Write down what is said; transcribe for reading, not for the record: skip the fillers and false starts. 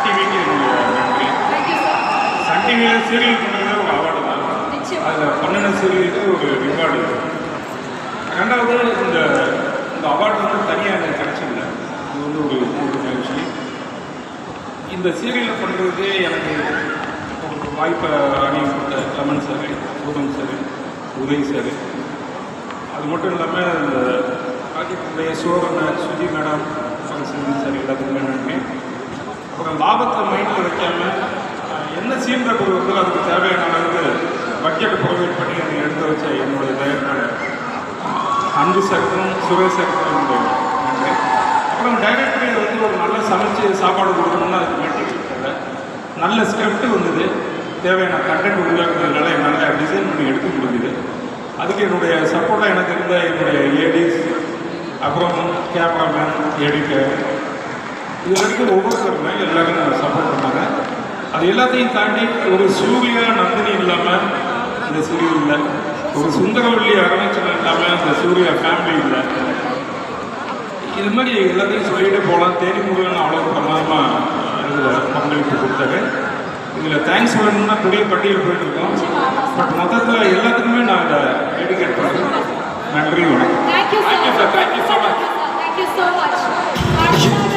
டிவிக்கு என்னுடைய நன்றி. சன் டிவியில் சீரியல் பண்ணுறதே ஒரு அவார்டு தான். அதில் பண்ணின சீரியலுக்கு ஒரு ரிவார்டு. ரெண்டாவது இந்த அவார்டு வந்து தனியாக எனக்கு கிடைச்சில்ல. இது வந்து ஒரு மகிழ்ச்சி. இந்த சீரியலில் பண்ணுறதுக்கு எனக்கு ஒரு வாய்ப்பை அணியப்பட்ட lemon sir, Sudhan sir, Uday sir, அது மட்டும் இல்லாமல் இந்த ப்ராஜெக்டுடைய சோழனை சுஜி மேடம், செந்தில் சார் எல்லாத்துக்குமே நன்றி. அப்புறம் லாபத்தை மைண்டில் வைக்காமல் என்ன சீன் கொடுக்குறதோ அதுக்கு தேவையான அளவுக்கு பட்ஜெட் ப்ரொவைட் பண்ணி அதை எடுத்து வச்ச என்னுடைய தயாரிப்பாளர் அன்பு சாருக்கும் சுரேஷ் சாருக்கும் என்னுடைய நன்றி. அப்புறம் டைரக்டரை வந்து ஒரு நல்ல சமைச்சு சாப்பாடு கொடுக்கணும்னா அதுக்கு மெட்டீரியல் தேவை, நல்ல ஸ்கிரிப்ட் வந்தது, தேவையான கண்டென்ட் உருவாக்குறதுனால என்னால் டிசைன் பண்ணி எடுக்க முடியுது. அதுக்கு என்னுடைய சப்போர்ட்டாக எனக்கு இருந்த என்னுடைய ஏடிஸ், அப்புறம் கேமராமேன், எடிட்டர், இது வரைக்கும் ஒவ்வொருத்தருமே எல்லோரும் சப்போர்ட் பண்ணாங்க. அது எல்லாத்தையும் தாண்டி ஒரு சூர்யா நந்தினி இல்லாமல் இந்த சீரியல் இல்லை, ஒரு சுந்தரவள்ளி அரவணைச்சல் இல்லாமல் அந்த சூர்யா ஃபேமிலி இல்லை. இது மாதிரி எல்லாத்தையும் சொல்லிகிட்டே போகலாம். தேனி முருகன் அவ்வளோ பிரமாதமாக இதில் பங்களிப்பு கொடுத்தாரு. இதில் தேங்க்ஸ் சொல்லணும்னா பெரிய பட்டியல் போயிட்டுருக்கோம். பட் மொத்தத்தில் எல்லாத்துக்குமே நான் இதை டெடிகேட் பண்ணுறேன். நன்றி, வணக்கம். Thank you so much.